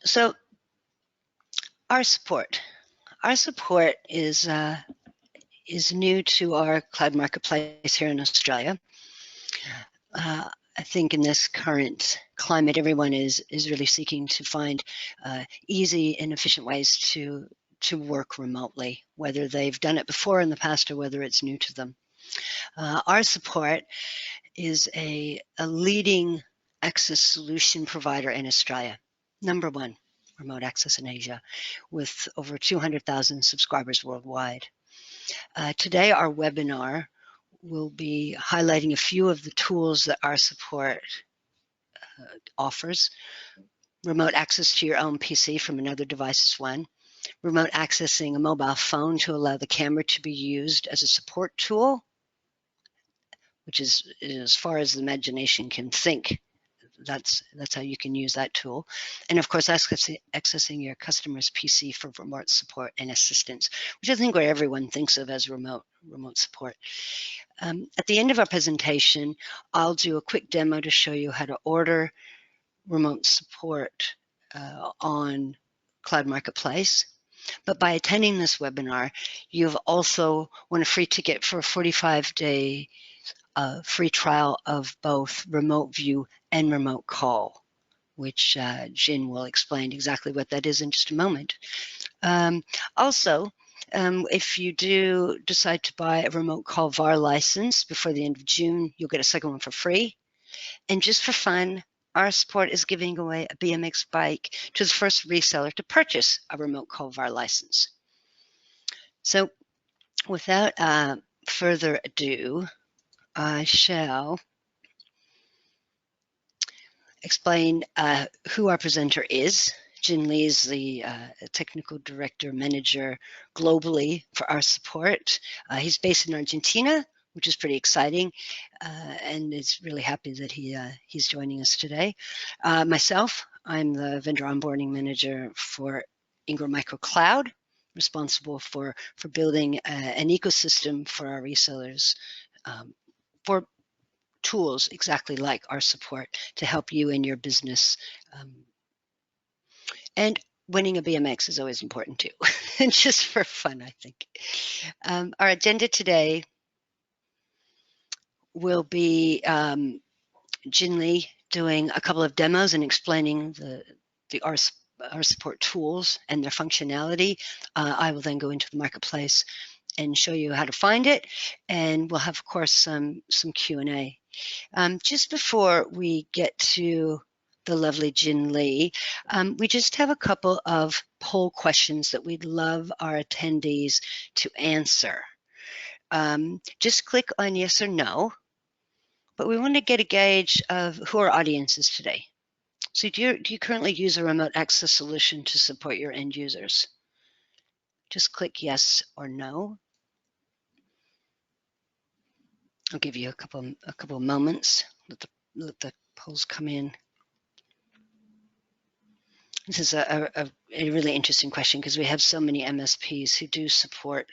So Rsupport. Rsupport is new to our cloud marketplace here in Australia. I think in this current climate, everyone is really seeking to find easy and efficient ways to work remotely, whether they've done it before in the past or whether it's new to them. Rsupport is a leading access solution provider in Australia, number one remote access in Asia, with over 200,000 subscribers worldwide. Today, our webinar will be highlighting a few of the tools that Rsupport offers. Remote access to your own PC from another device is one. Remote accessing a mobile phone to allow the camera to be used as a support tool, which is as far as the imagination can think. That's how you can use that tool. And of course, accessing your customer's PC for remote support and assistance, which I think where everyone thinks of as remote support. At the end of our presentation, I'll do a quick demo to show you how to order remote support on Cloud Marketplace. But by attending this webinar, you've also won a free ticket for a 45-day free trial of both Remote View and RemoteCall, which Jin will explain exactly what that is in just a moment. Also, if you do decide to buy a RemoteCall VAR license before the end of June, you'll get a second one for free. And just for fun, Rsupport is giving away a BMX bike to the first reseller to purchase a RemoteCall VAR license. So without further ado, I shall explain who our presenter is. Jin Lee is the Technical Director Manager globally for Rsupport. He's based in Argentina, which is pretty exciting, and is really happy that he's joining us today. Myself, I'm the Vendor Onboarding Manager for Ingram Micro Cloud, responsible for building an ecosystem for our resellers for tools exactly like Rsupport to help you in your business. And winning a BMX is always important too, and just for fun, I think. Our agenda today will be Jin Lee doing a couple of demos and explaining the Rsupport tools and their functionality. I will then go into the marketplace and show you how to find it, and we'll have, of course, some Q&A. Just before we get to the lovely Jin Lee, we just have a couple of poll questions that we'd love our attendees to answer. Just click on yes or no, but we want to get a gauge of who our audience is today. So do you currently use a remote access solution to support your end users? Just click yes or no. I'll give you a couple of moments. Let the polls come in. This is a really interesting question because we have so many MSPs who do support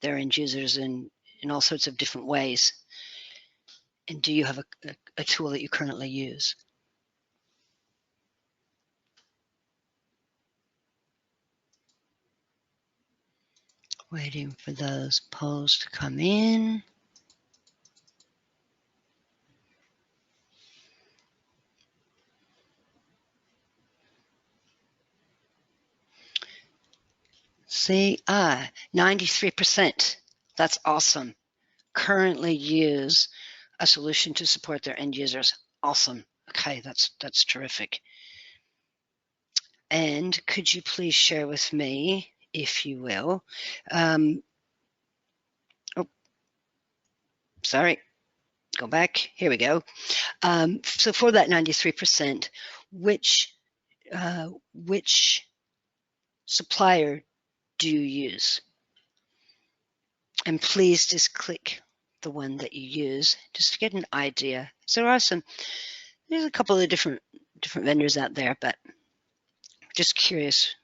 their end users in all sorts of different ways. And do you have a tool that you currently use? Waiting for those polls to come in. See, 93%. That's awesome. Currently use a solution to support their end users. Awesome. Okay, that's terrific. And could you please share with me, if you will, sorry, go back. Here we go. So for that 93%, which supplier do you use? And please just click the one that you use just to get an idea. So there's a couple of different vendors out there, but just curious,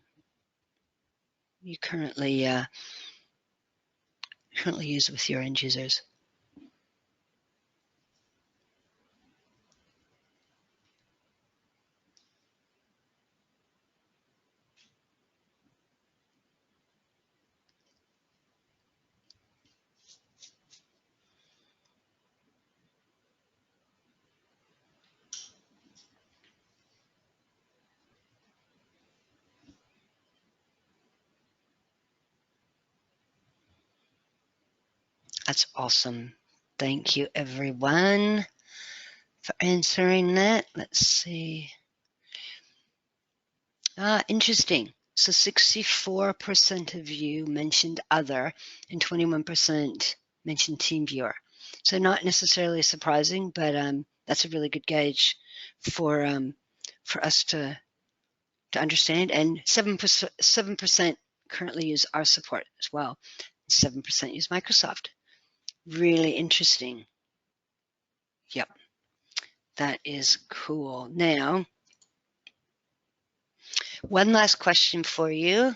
you currently use with your end users. That's awesome. Thank you, everyone, for answering that. Let's see. Interesting. So 64% of you mentioned other and 21% mentioned TeamViewer. So not necessarily surprising, but that's a really good gauge for us to understand. And 7% currently use Rsupport as well. 7% use Microsoft. Really interesting. Yep, that is cool. Now, one last question for you.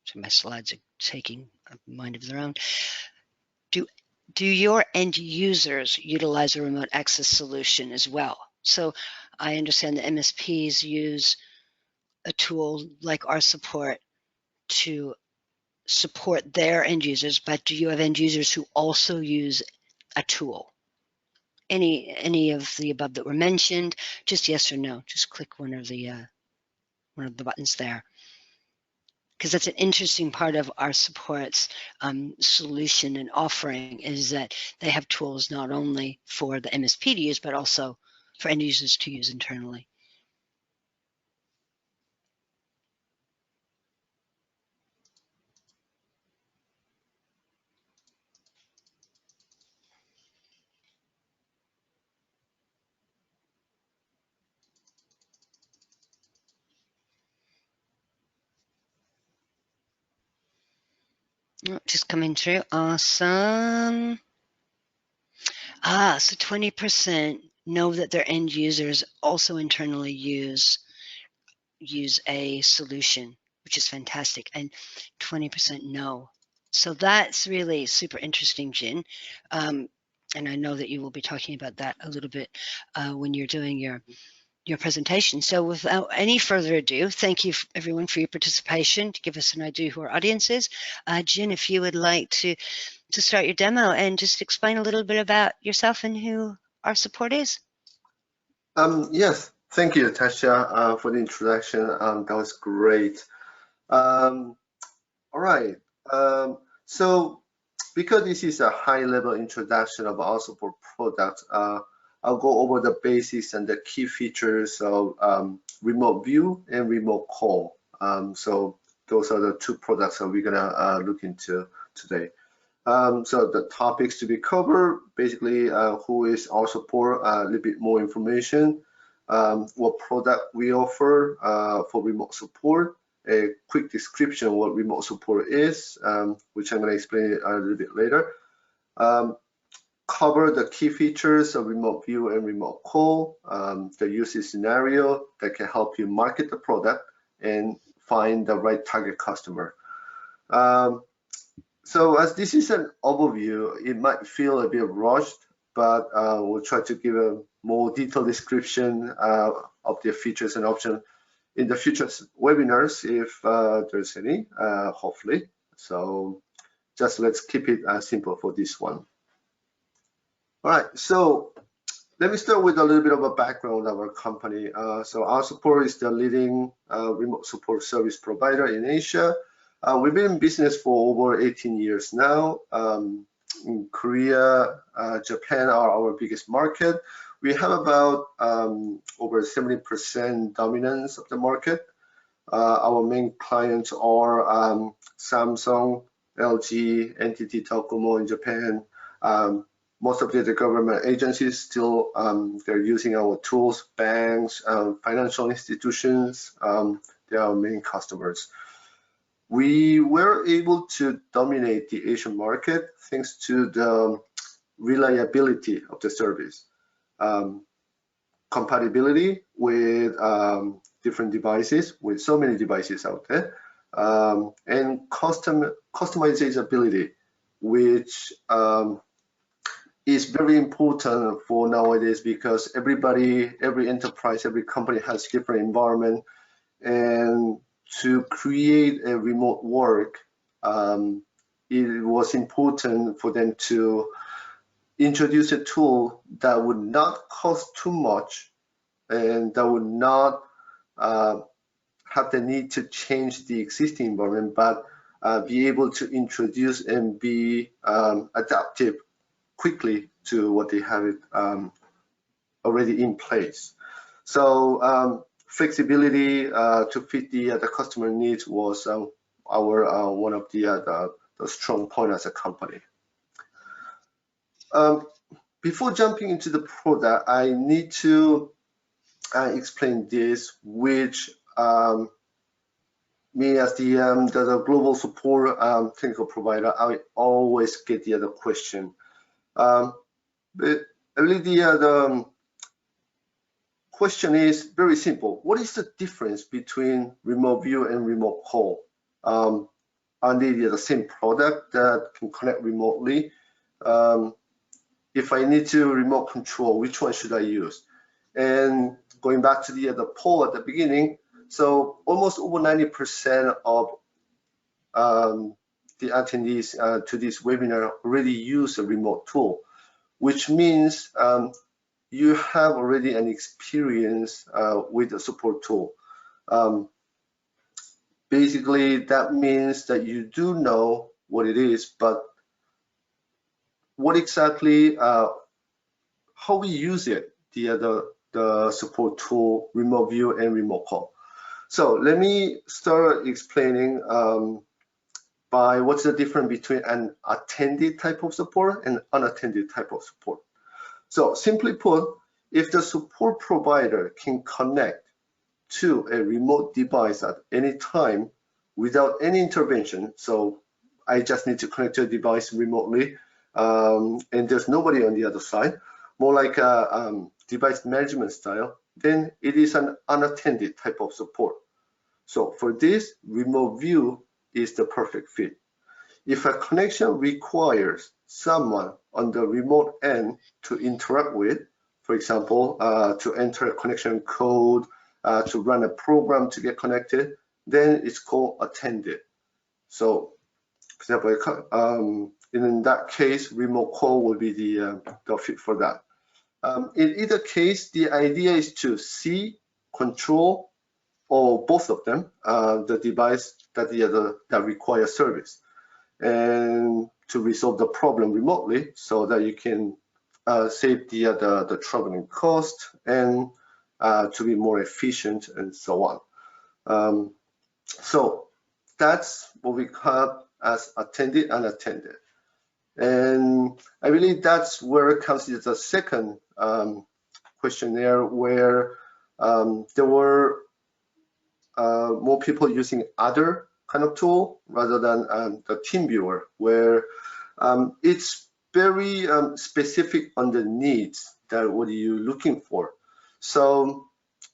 So my slides are taking a mind of their own. Do your end users utilize a remote access solution as well? So I understand the MSPs use a tool like Rsupport to support their end users, but do you have end users who also use a tool? Any of the above that were mentioned? Just yes or no. Just click one of the buttons there, because that's an interesting part of Rsupport's solution and offering, is that they have tools not only for the MSP to use, but also for end users to use internally. Oh, just coming through. Awesome. So 20% know that their end users also internally use a solution, which is fantastic, and 20% no. So that's really super interesting, Jin. And I know that you will be talking about that a little bit when you're doing your presentation. So without any further ado, thank you everyone for your participation to give us an idea who our audience is. Jin, if you would like to start your demo and just explain a little bit about yourself and who Rsupport is. Yes, thank you, Tasha, for the introduction. That was great. All right. So because this is a high-level introduction of our support product, I'll go over the basics and the key features of Remote View and RemoteCall. So those are the two products that we're gonna look into today. So the topics to be covered, basically, who is Rsupport, a little bit more information, what product we offer for remote support, a quick description of what remote support is, which I'm going to explain a little bit later. Cover the key features of Remote View and RemoteCall, the usage scenario that can help you market the product and find the right target customer. So as this is an overview, it might feel a bit rushed, but we'll try to give a more detailed description of the features and options in the future webinars, if there's any, hopefully. So just let's keep it simple for this one. All right, so let me start with a little bit of a background of our company. So Rsupport is the leading remote support service provider in Asia. We've been in business for over 18 years now. In Korea, Japan are our biggest market. We have about over 70% dominance of the market. Our main clients are Samsung, LG, NTT Docomo in Japan. Most of the government agencies still, they're using our tools, banks, financial institutions, they are our main customers. We were able to dominate the Asian market thanks to the reliability of the service, compatibility with different devices, with so many devices out there, and customizability, which is very important for nowadays, because every enterprise, every company has different environment, and to create a remote work, it was important for them to introduce a tool that would not cost too much and that would not have the need to change the existing environment, but be able to introduce and be adaptive quickly to what they have already in place. So flexibility to fit the customer needs was our one of the strong point as a company. Before jumping into the product, I need to explain this, which me as the global support technical provider, I always get the other question. But I believe the question is very simple. What is the difference between remote view and remote call? Are they the same product that can connect remotely? If I need to remote control, which one should I use? And going back to the poll at the beginning, so almost over 90% of the attendees to this webinar already use a remote tool, which means you have already an experience with the support tool. Basically, that means that you do know what it is, but what exactly, how we use it, the support tool, remote view and remote call. So let me start explaining by what's the difference between an attended type of support and unattended type of support. So simply put, if the support provider can connect to a remote device at any time without any intervention, so I just need to connect to a device remotely, and there's nobody on the other side, more like a device management style, then it is an unattended type of support. So for this, remote view is the perfect fit. If a connection requires someone on the remote end to interact with, for example, to enter a connection code, to run a program to get connected, then it's called attended. So, for example, in that case, remote call will be the fit for that. In either case, the idea is to see, control, or both of them, the device that requires service, and to resolve the problem remotely so that you can save the traveling cost and to be more efficient and so on. So that's what we have as attended and unattended. And I believe that's where it comes to the second questionnaire, where there were more people using other kind of tool rather than the team viewer, where it's very specific on the needs that what are you looking for. So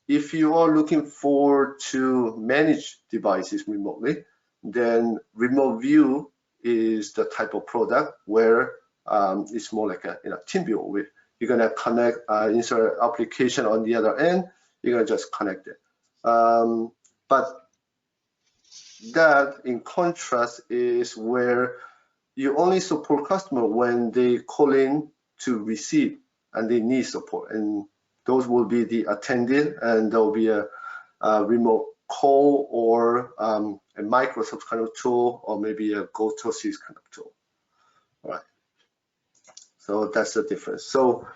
if you are looking for to manage devices remotely, then remote view is the type of product where it's more like a team viewer. With you're gonna connect, insert an application on the other end, you're gonna just connect it. But that, in contrast, is where you only support customer when they call in to receive and they need support, and those will be the attended, and there will be a remote call or a Microsoft kind of tool, or maybe a GoToSys kind of tool. All right. So that's the difference. So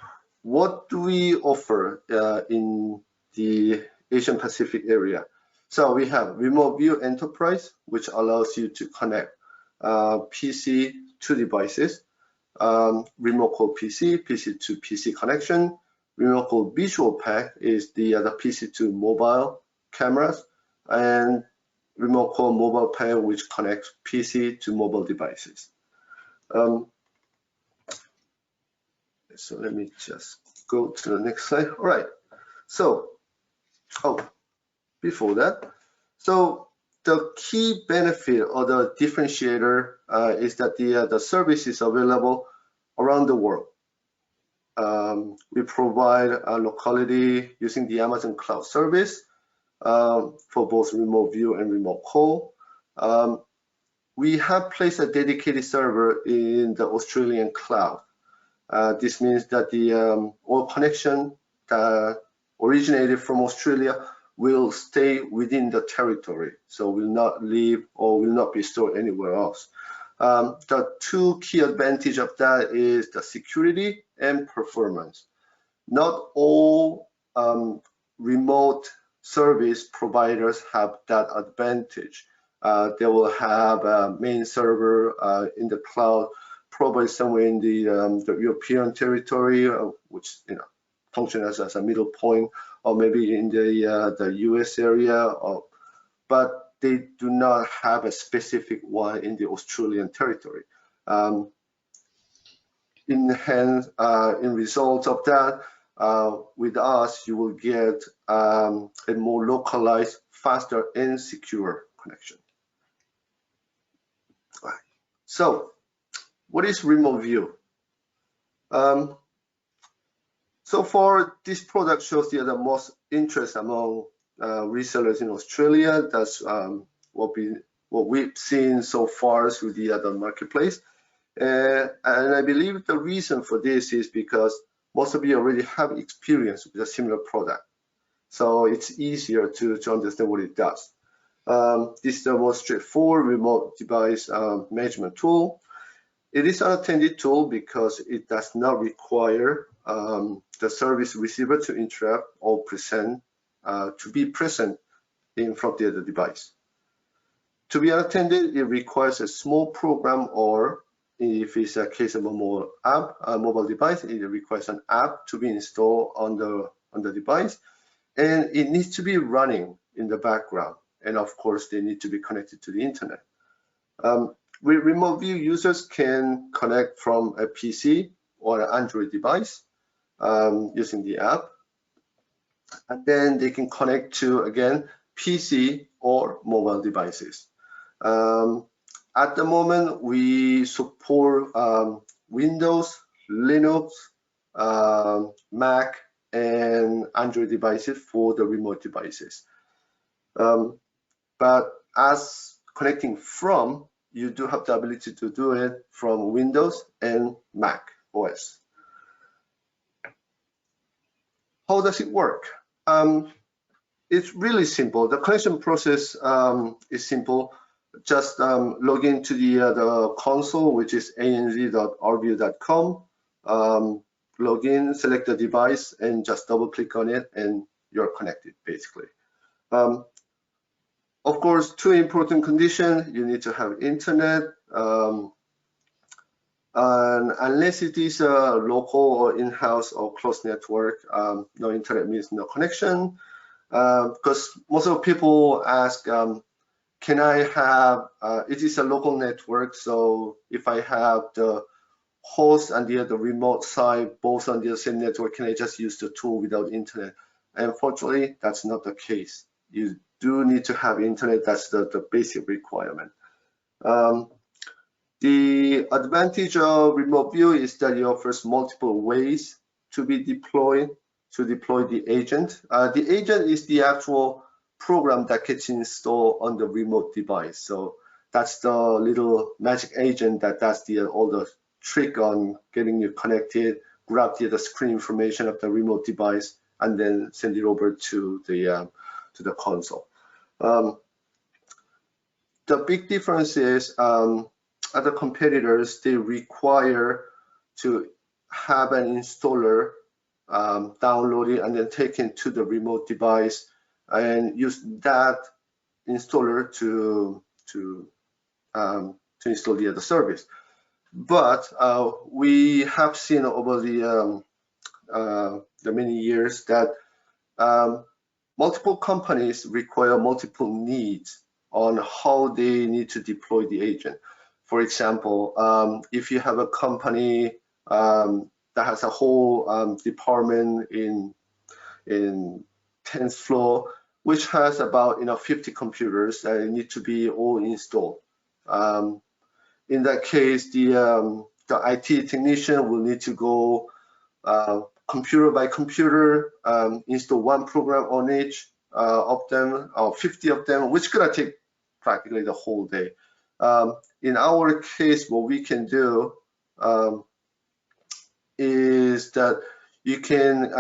what do we offer in the Asian Pacific area? So we have Remote View Enterprise, which allows you to connect PC to devices, Remote Call PC, PC to PC connection. Remote Call Visual Pack is the PC to mobile cameras, and Remote Call Mobile Pack, which connects PC to mobile devices. So let me just go to the next slide. All right. So, before that, so the key benefit or the differentiator is that the service is available around the world. We provide locality using the Amazon Cloud Service for both remote view and remote call. We have placed a dedicated server in the Australian cloud. This means that the all connection that originated from Australia will stay within the territory, so will not leave or will not be stored anywhere else. The two key advantages of that is the security and performance. Not all remote service providers have that advantage. They will have a main server in the cloud, probably somewhere in the European territory, which functions as a middle point, or maybe in the US area, but they do not have a specific one in the Australian territory. In result of that, with us, you will get a more localized, faster, and secure connection. Right. So, what is remote view? So far, this product shows the most interest among resellers in Australia. That's what we've seen so far through the other marketplace. And I believe the reason for this is because most of you already have experience with a similar product. So it's easier to understand what it does. This is the most straightforward remote device management tool. It is an unattended tool because it does not require the service receiver to interrupt or to be present in front of the device. To be unattended, it requires a small program, or if it's a case of a mobile device, it requires an app to be installed on the device, and it needs to be running in the background. And of course, they need to be connected to the internet. With remote view, users can connect from a PC or an Android device using the app, and then they can connect to, again, PC or mobile devices. At the moment, we support Windows, Linux, Mac, and Android devices for the remote devices. But as connecting from, you do have the ability to do it from Windows and Mac OS. How does it work? It's really simple. The connection process is simple. Just log into the console, which is anz.rview.com. Log in, select the device, and just double click on it, and you're connected, basically. Of course, two important conditions: you need to have internet, and unless it is a local or in-house or closed network, no internet means no connection. Because most of the people ask, can I have, it is a local network, so if I have the host and the remote side both on the same network, can I just use the tool without internet? Unfortunately, that's not the case. You do need to have internet. That's the basic requirement. The advantage of remote view is that it offers multiple ways to deploy the agent. The agent is the actual program that gets installed on the remote device. So that's the little magic agent that does all the trick on getting you connected, grab the screen information of the remote device, and then send it over to the console. The big difference is other competitors, they require to have an installer download it and then take it to the remote device and use that installer to install the other service. But we have seen over the many years that multiple companies require multiple needs on how they need to deploy the agent. For example, if you have a company that has a whole department in 10th floor, which has about 50 computers that need to be all installed. In that case, the IT technician will need to go computer by computer, install one program on each of them, or 50 of them, which is gonna take practically the whole day. In our case, what we can do is that you can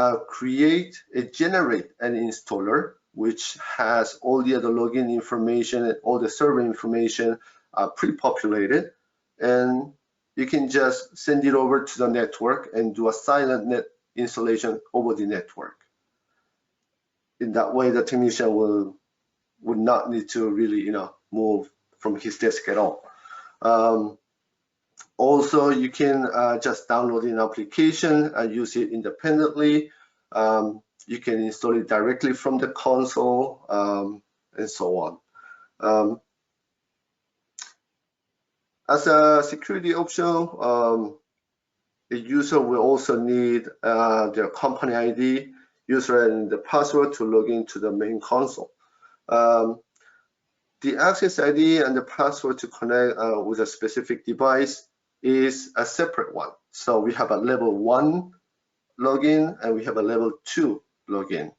generate an installer which has all the other login information and all the server information pre-populated, and you can just send it over to the network and do a silent net installation over the network. In that way, the technician would not need to really, move from his desk at all. Also, you can just download an application and use it independently. You can install it directly from the console, and so on. As a security option, a user will also need their company ID, user and the password to log into the main console. The access ID and the password to connect with a specific device is a separate one. So we have a level 1 login and we have a level 2 login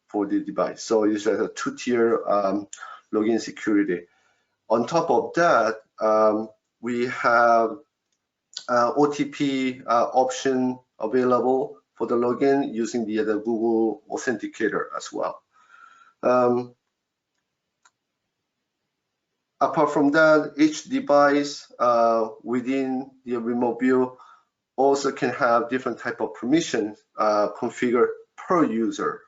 for the device. So it's like a 2-tier login security. On top of that, we have OTP option available for the login using the Google Authenticator as well. Apart from that, each device within the remote view also can have different type of permissions configured per user.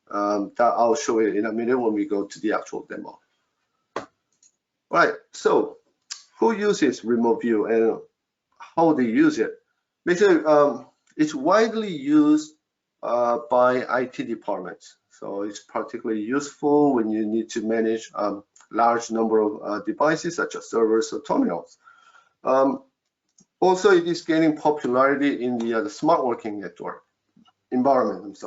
That I'll show you in a minute when we go to the actual demo. All right, so who uses remote view and how they use it? Basically, it's widely used by IT departments. So it's particularly useful when you need to manage large number of devices such as servers or terminals. Also, it is gaining popularity in the smart working network environment.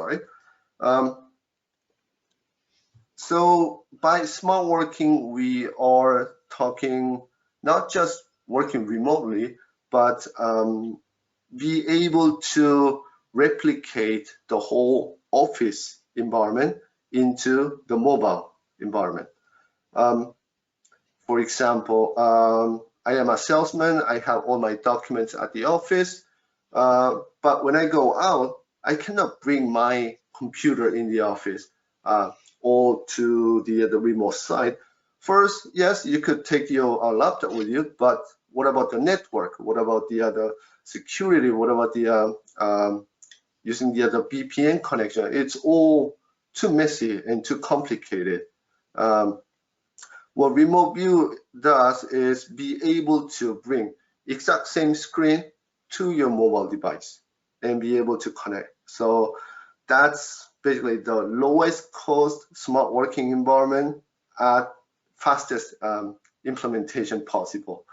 So by smart working, we are talking not just working remotely, but be able to replicate the whole office environment into the mobile environment. For example, I am a salesman. I have all my documents at the office, but when I go out, I cannot bring my computer in the office or to the remote site. First, yes, you could take your laptop with you, but what about the network? What about the other security? What about the using the other VPN connection? It's all too messy and too complicated. What remote view does is be able to bring exact same screen to your mobile device and be able to connect. So that's basically the lowest cost smart working environment at fastest implementation possible.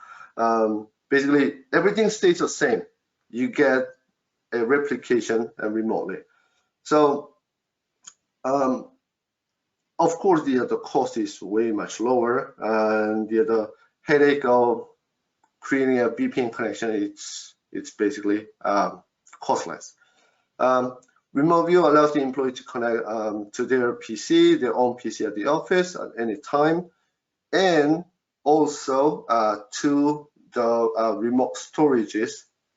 Basically, everything stays the same. You get a replication remotely. So, of course, the cost is way much lower, and the headache of creating a VPN connection, it's basically costless. Remote view allows the employee to connect to their PC, their own PC at the office at any time, and also to the remote storages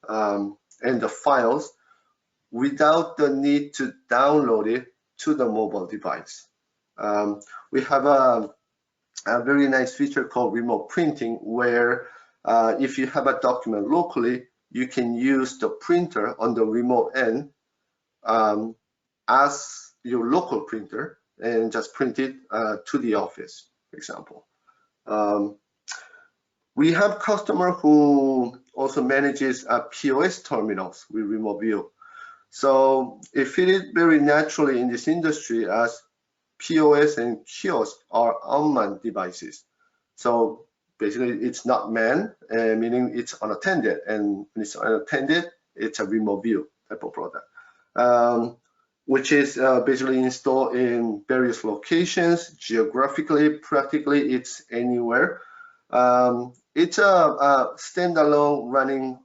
and the files without the need to download it to the mobile device. We have a very nice feature called remote printing, where if you have a document locally, you can use the printer on the remote end as your local printer and just print it to the office, for example. We have customer who also manages POS terminals with remote view. So it fitted very naturally in this industry as POS and kiosk are unmanned devices. So basically it's not manned, meaning it's unattended. And when it's unattended, it's a remote view type of product, which is basically installed in various locations, geographically, practically it's anywhere. It's a standalone running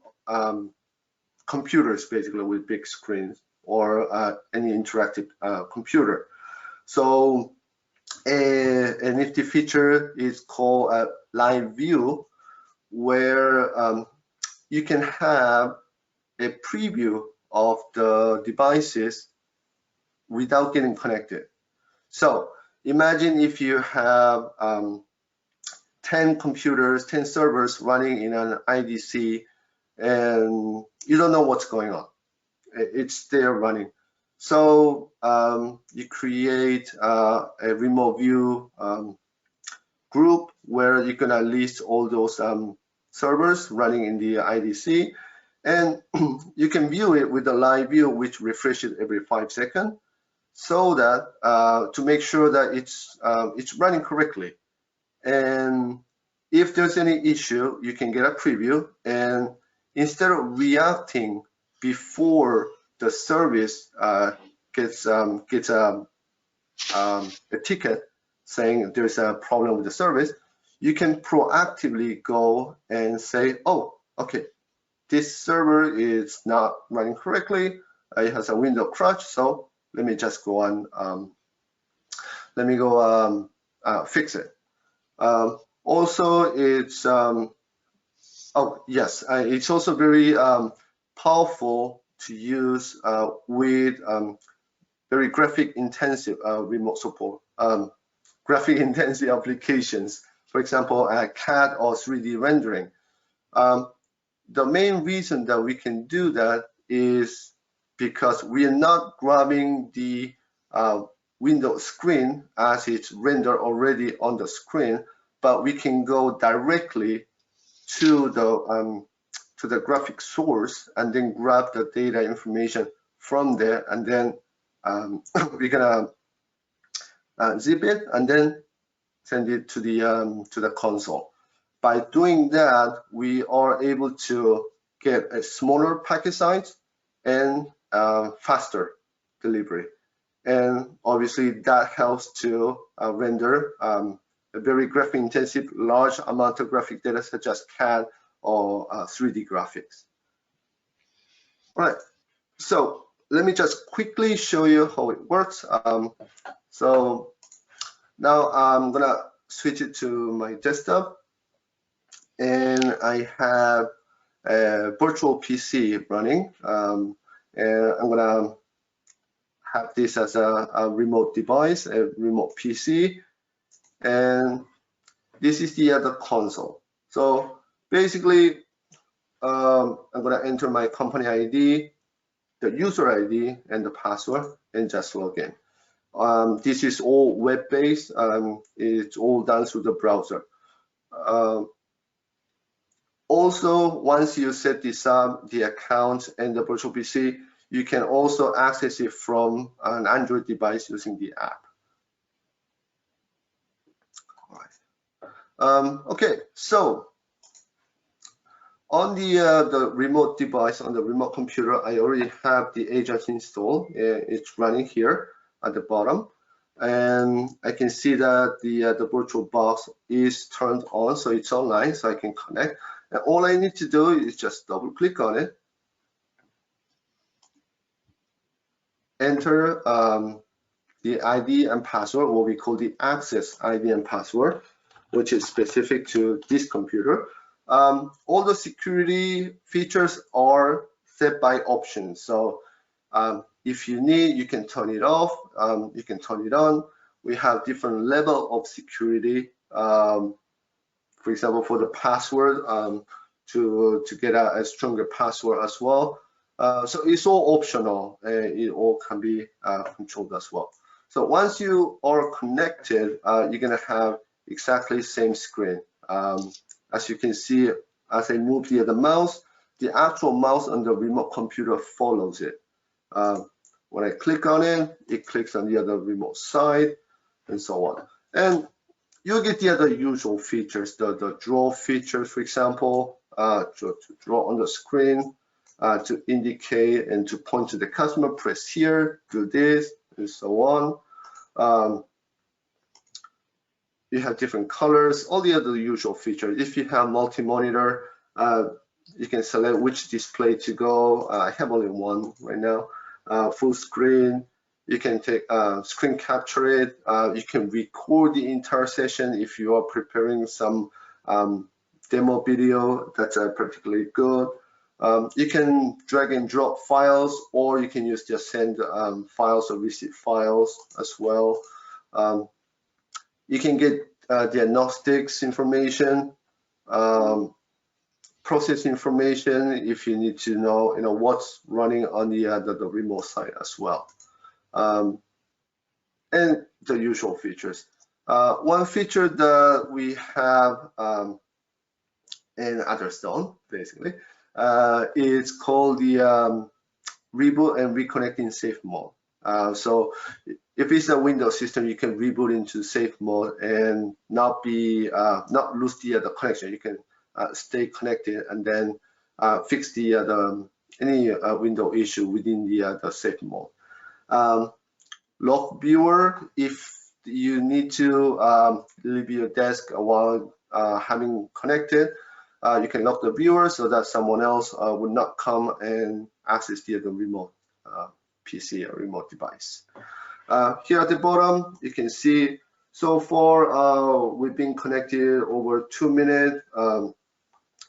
computers, basically, with big screens or any interactive computer. So a nifty feature is called a live view, where you can have a preview of the devices without getting connected. So imagine if you have 10 computers, 10 servers running in an IDC, and you don't know what's going on. It's there running. So you create a remote view group where you're gonna list all those servers running in the IDC, and you can view it with a live view, which refreshes every 5 seconds, so that to make sure that it's running correctly. And if there's any issue, you can get a preview, and instead of reacting before the service gets a ticket saying there's a problem with the service, you can proactively go and say, oh, okay, this server is not running correctly. It has a window crash, so let me just go on. Let me go fix it. Also, it's it's also very powerful to use with very graphic intensive remote support, graphic intensive applications. For example, CAD or 3D rendering. The main reason that we can do that is because we are not grabbing the window screen as it's rendered already on the screen, but we can go directly to the graphic source and then grab the data information from there, and then we're gonna zip it and then send it to the console. By doing that, we are able to get a smaller packet size and faster delivery. And obviously that helps to render a very graphic intensive large amount of graphic data such as CAD or 3D graphics. All right, so let me just quickly show you how it works. So now I'm gonna switch it to my desktop, and I have a virtual PC running, and I'm gonna have this as a remote device, a remote PC, and this is the other console. So basically, I'm gonna enter my company ID, the user ID, and the password, and just log in. This is all web-based. It's all done through the browser. Also, once you set this up, the account and the virtual PC, you can also access it from an Android device using the app. All right. Okay, so on the remote device, on the remote computer, I already have the agent installed. It's running here at the bottom, and I can see that the virtual box is turned on, so it's online, so I can connect. And all I need to do is just double click on it, enter the ID and password, what we call the access ID and password, which is specific to this computer. All the security features are set by option. So if you need, you can turn it off, you can turn it on. We have different level of security. For example, for the password, to get a stronger password as well. So it's all optional. It all can be controlled as well. So once you are connected, you're gonna have exactly same screen. As you can see, as I move the mouse, the actual mouse on the remote computer follows it. When I click on it, it clicks on the other remote side, and so on. And you'll get the other usual features, the draw features, for example, to draw on the screen, to indicate and to point to the customer, press here, do this, and so on. You have different colors, all the other usual features. If you have multi-monitor, you can select which display to go. I have only one right now. Full screen, you can take screen capture it. You can record the entire session if you are preparing some demo video that's particularly good. You can drag and drop files, or you can use just send files or receive files as well. You can get diagnostics information, process information if you need to know, what's running on the remote side as well, and the usual features. One feature that we have in others don't, basically, it's called the reboot and reconnect in safe mode. So if it's a Windows system, you can reboot into safe mode and not lose the connection. You can stay connected and then fix any window issue within the safe mode. Log viewer, if you need to leave your desk while having connected, you can lock the viewer so that someone else would not come and access the remote PC or remote device. Here at the bottom, you can see so far we've been connected over 2 minutes,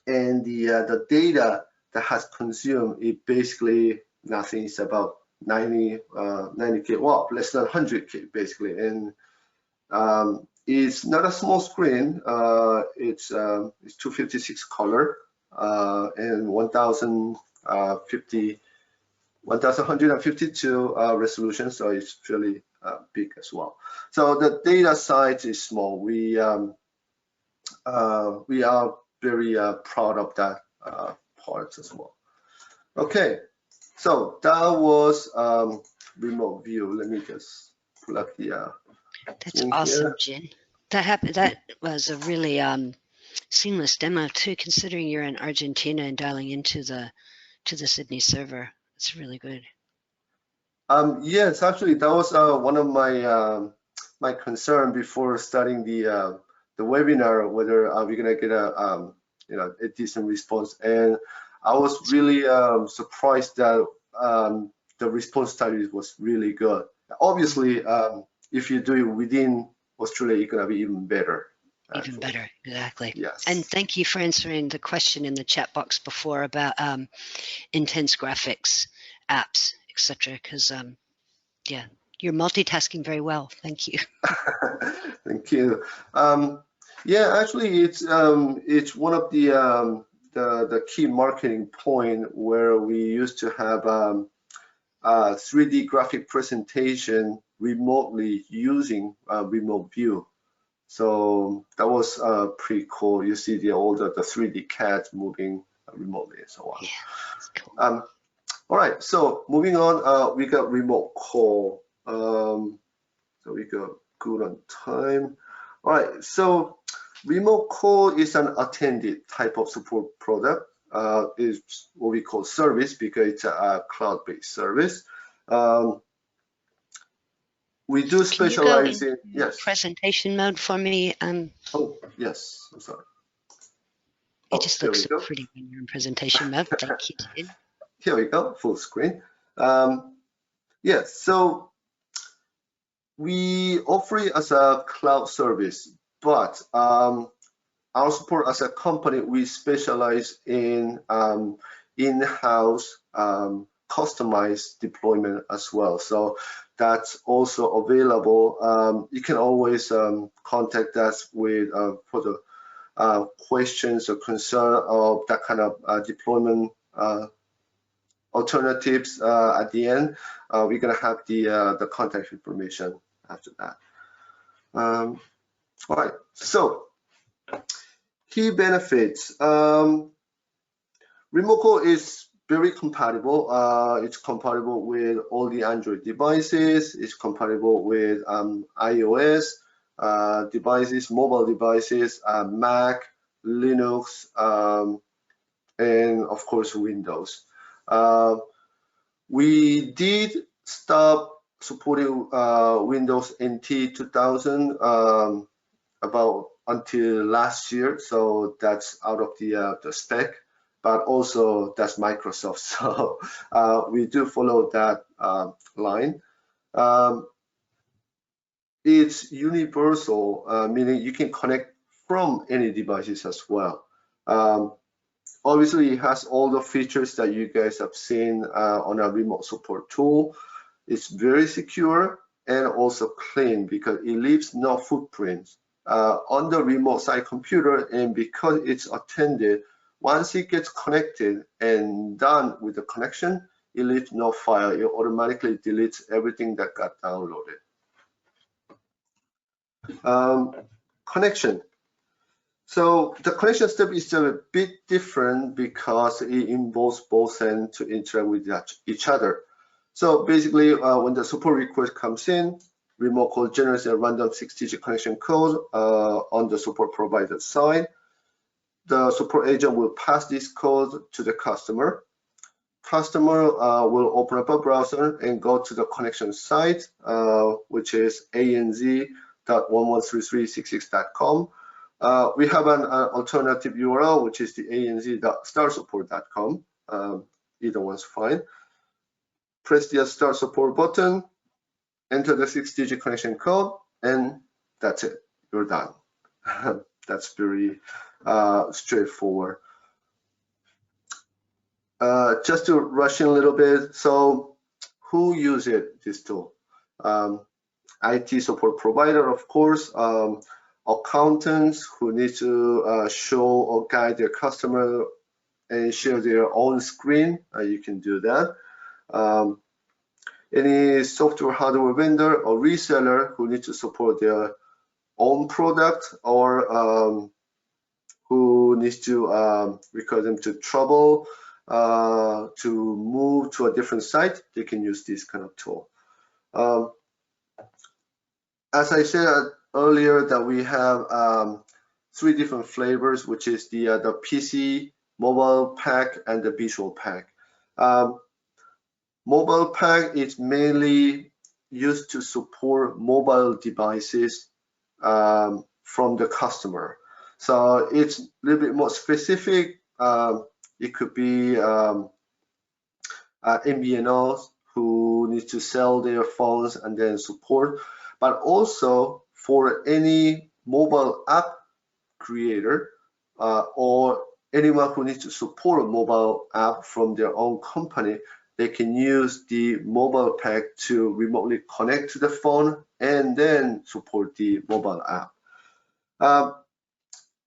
and the data that has consumed is basically nothing. It's about 90K, well, less than 100K basically, and it's not a small screen. It's 256 color and 1152 resolution, so it's fairly big as well. So the data size is small. We are very proud of that part as well. Okay, so that was remote view. Let me just pull up the That's awesome, Jin. That was a really seamless demo too, considering you're in Argentina and dialing into the Sydney server. It's really good. Yes, actually, that was one of my concern before starting the webinar, whether we're gonna get a decent response. And I was really surprised that the response time was really good. Obviously, if you do it within Australia, it's gonna be even better. Even better, exactly. Yes. And thank you for answering the question in the chat box before about intense graphics, apps, etc. Because yeah, you're multitasking very well. Thank you. Thank you. Yeah, actually, it's one of the key marketing point where we used to have 3D graphic presentation remotely using remote view. So that was pretty cool. You see all the 3D CAD moving remotely and so on. Yeah, that's cool. All right, so moving on, we got RemoteCall. So we got good on time. All right, so RemoteCall is an attended type of support product. It's what we call service because it's a cloud-based service. We do specialize in, yes. Presentation mode for me. Oh, yes, I'm sorry. It just looks so pretty when you're in presentation mode. Thank you, Jin. Here we go, full screen. Yes, so we offer it as a cloud service, but our support as a company, we specialize in in-house customized deployment as well. So that's also available. You can always contact us with for the questions or concern of that kind of deployment alternatives. At the end, we're gonna have the contact information after that. All right, so key benefits. RemoteCall is very compatible. It's compatible with all the Android devices. It's compatible with iOS devices, mobile devices, Mac, Linux, and of course Windows. We did stop supporting Windows NT 2000 about until last year, so that's out of the spec. But also that's Microsoft, so we do follow that line. It's universal, meaning you can connect from any devices as well. Obviously, it has all the features that you guys have seen on a remote support tool. It's very secure, and also clean because it leaves no footprints on the remote side computer, and because it's attended, once it gets connected and done with the connection, it leaves no file. It automatically deletes everything that got downloaded. Connection. So the connection step is a bit different because it involves both ends to interact with each other. So basically, when the support request comes in, RemoteCall generates a random 6-digit connection code on the support provider side. The support agent will pass this code to the customer. Customer will open up a browser and go to the connection site, which is anz.113366.com. We have an alternative URL, which is the anz.startsupport.com. Either one's fine. Press the Start Support button, enter the 6-digit connection code, and that's it. You're done. That's very straightforward. Just to rush in a little bit, so who uses this tool? IT support provider, of course, accountants who need to show or guide their customer and share their own screen, you can do that. Any software hardware vendor or reseller who need to support their own product, or who needs to require them to trouble to move to a different site, they can use this kind of tool. As I said earlier, that we have 3 different flavors, which is the PC, mobile pack, and the visual pack. Mobile pack is mainly used to support mobile devices from the customer. So it's a little bit more specific. It could be MVNOs who need to sell their phones and then support, but also for any mobile app creator or anyone who needs to support a mobile app from their own company, they can use the mobile pack to remotely connect to the phone and then support the mobile app.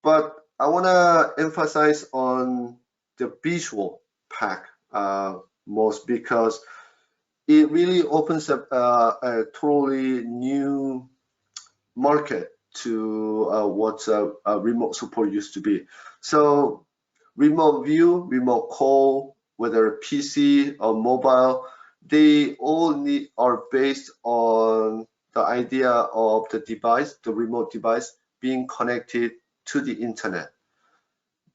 But I want to emphasize on the visual pack most, because it really opens up a totally new market to what remote support used to be. So remote view, remote call, whether PC or mobile, they all are based on the idea of the device, the remote device, being connected to the internet.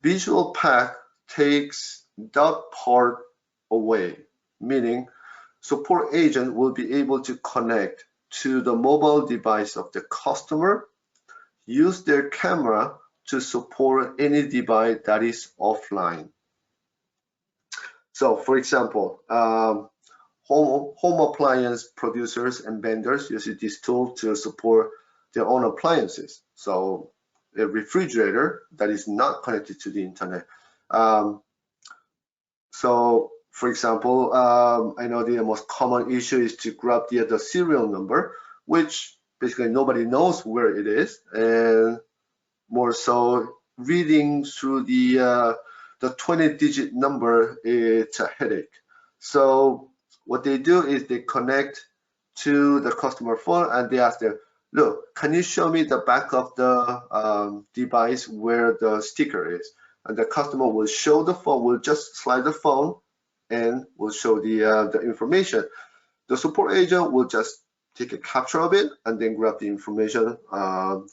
Visual pack takes that part away, meaning support agent will be able to connect to the mobile device of the customer, use their camera to support any device that is offline. So for example, home appliance producers and vendors use this tool to support their own appliances. So a refrigerator that is not connected to the internet. So for example, I know the most common issue is to grab the serial number, which basically nobody knows where it is, and more so reading through the 20-digit number, it's a headache. So what they do is they connect to the customer phone and they ask them, look, can you show me the back of the device where the sticker is? And the customer will show the phone, will just slide the phone and will show the information. The support agent will just take a capture of it and then grab the information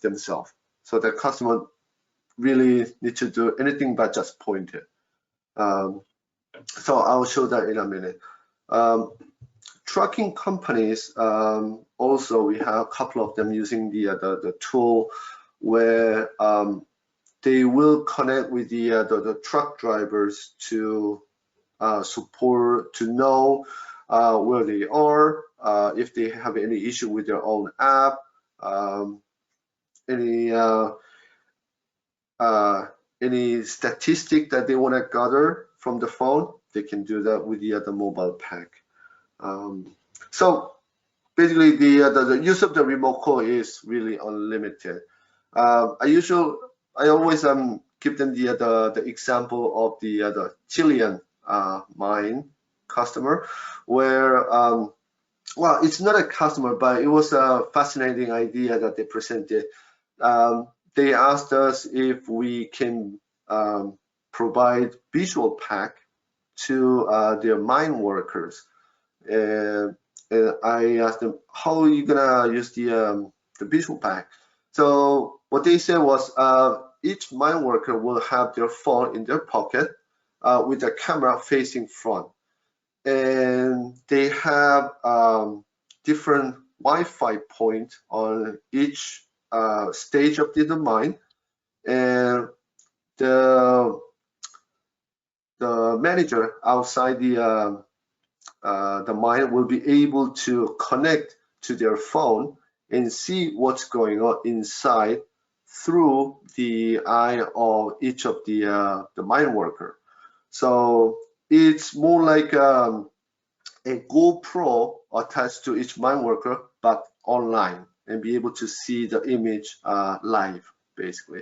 themselves. So the customer really need to do anything but just point it. So I'll show that in a minute. Trucking companies, also we have a couple of them using the tool where they will connect with the truck drivers to support, to know where they are, if they have any issue with their own app, any statistic that they want to gather from the phone, they can do that with the mobile pack. So basically the use of the remote call is really unlimited. I always give them the example of the Chilean mine customer, where well, it's not a customer, but it was a fascinating idea that they presented. They asked us if we can provide visual pack to their mine workers. And I asked them, how are you gonna use the visual pack? So what they said was each mine worker will have their phone in their pocket with the camera facing front. And they have different Wi-Fi point on each stage of the mine. And the manager outside the mine will be able to connect to their phone and see what's going on inside through the eye of each of the mine worker. So it's more like a GoPro attached to each mine worker, but online, and be able to see the image live, basically.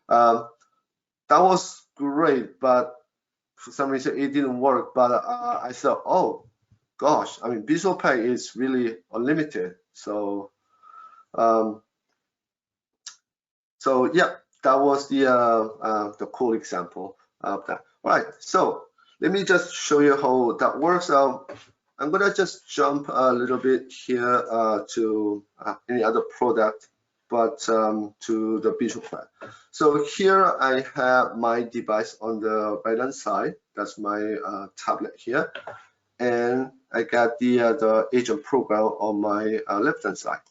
That was great, but for some reason it didn't work. But I thought, oh gosh, I mean, visual pack is really unlimited. So so yeah, that was the cool example of that. All right, so let me just show you how that works. I'm gonna just jump a little bit here to any other product, but to the visual pack. So here I have my device on the right-hand side. That's my tablet here, and I got the agent program on my left-hand side.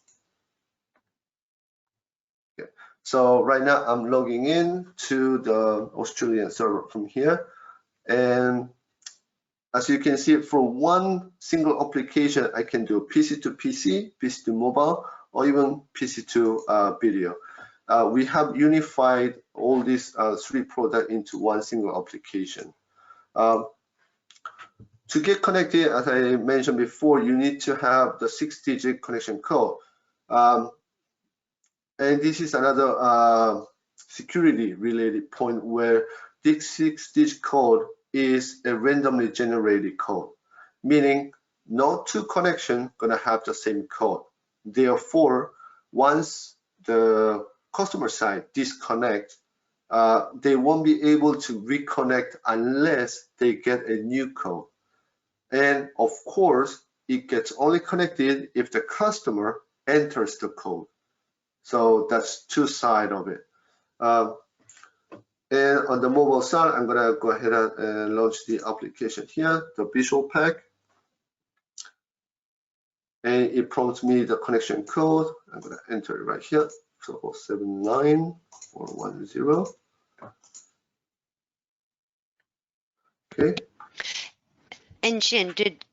Okay. So right now I'm logging in to the Australian server from here, and as you can see, for one single application, I can do PC to PC, PC to mobile, or even PC to video. We have unified all these three products into one single application. To get connected, as I mentioned before, you need to have the 6-digit connection code. And this is another security related point where this 6-digit code is a randomly generated code, meaning no two connections gonna have the same code. Therefore, once the customer side disconnect, they won't be able to reconnect unless they get a new code. And of course, it gets only connected if the customer enters the code. So that's two sides of it. And on the mobile side, I'm gonna go ahead and launch the application here, the visual pack. And it prompts me the connection code. I'm gonna enter it right here, so 479-410. Okay. And Jin, did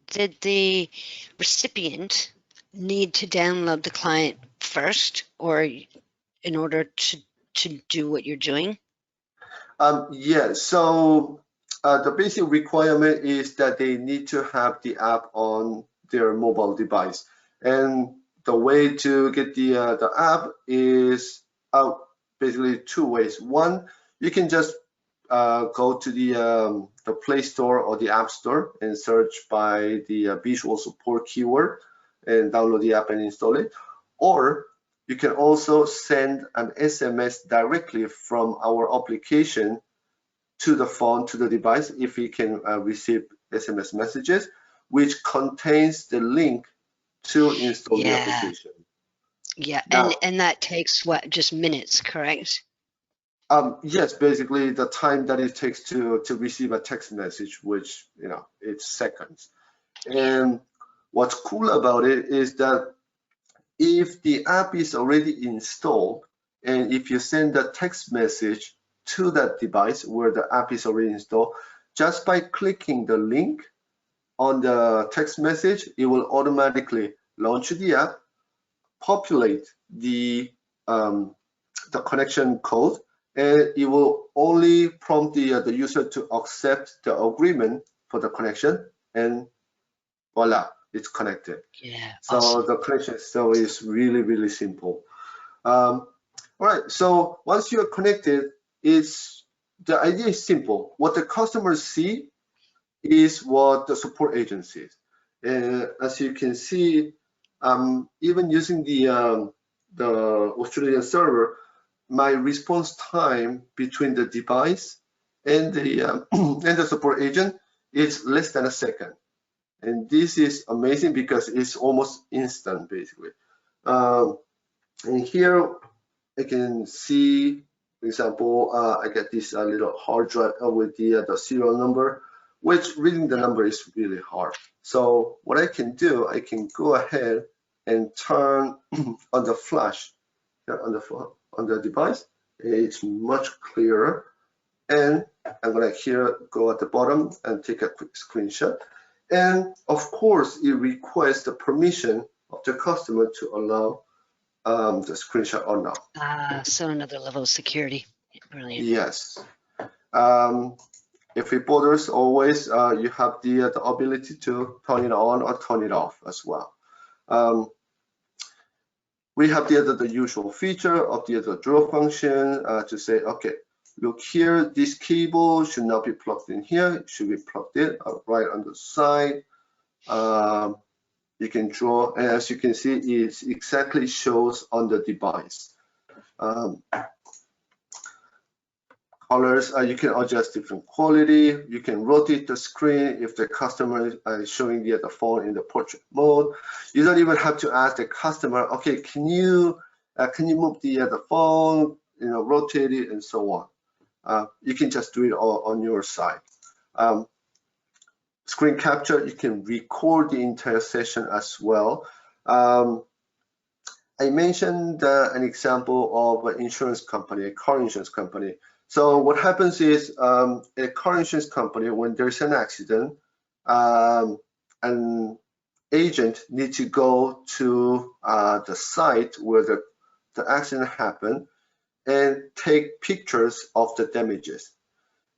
the recipient need to download the client first, or in order to do what you're doing? Yeah, so the basic requirement is that they need to have the app on their mobile device. And the way to get the app is basically two ways. One, you can just go to the Play Store or the App Store and search by the Visual Support keyword and download the app and install it. Or you can also send an SMS directly from our application to the phone, to the device, if we can receive SMS messages, which contains the link to install the application. Yeah, now, and that takes what, just minutes, correct? Yes, basically the time that it takes to receive a text message, which, you know, it's seconds. And what's cool about it is that if the app is already installed, and if you send a text message to that device where the app is already installed, just by clicking the link on the text message, it will automatically launch the app, populate the connection code, and it will only prompt the user to accept the agreement for the connection, and voila, it's connected. Yeah, So awesome. the connection itself is really, really simple. All right, so once you're connected, the idea is simple. What the customers see is what the support agent sees. As you can see, even using the Australian server, my response time between the device and the and the support agent is less than a second. And this is amazing because it's almost instant, basically. And here I can see, for example, I get this little hard drive with the serial number, which reading the number is really hard. So what I can do, I can go ahead and turn on the flash on the device. It's much clearer. And I'm gonna here go at the bottom and take a quick screenshot. And of course, it requires the permission of the customer to allow the screenshot or not. So another level of security. Brilliant. Yes. If it bothers, always you have the ability to turn it on or turn it off as well. We have the usual feature of the draw function to say, okay, look here, this cable should not be plugged in here. It should be plugged in right on the side. You can draw, and as you can see, it exactly shows on the device. Colors, you can adjust different quality. You can rotate the screen if the customer is showing the phone in the portrait mode. You don't even have to ask the customer, okay, can you move the phone, rotate it and so on. You can just do it all on your side. Screen capture, you can record the entire session as well. I mentioned an example of an insurance company, a car insurance company. So what happens is a car insurance company, when there's an accident, an agent needs to go to the site where the accident happened and take pictures of the damages.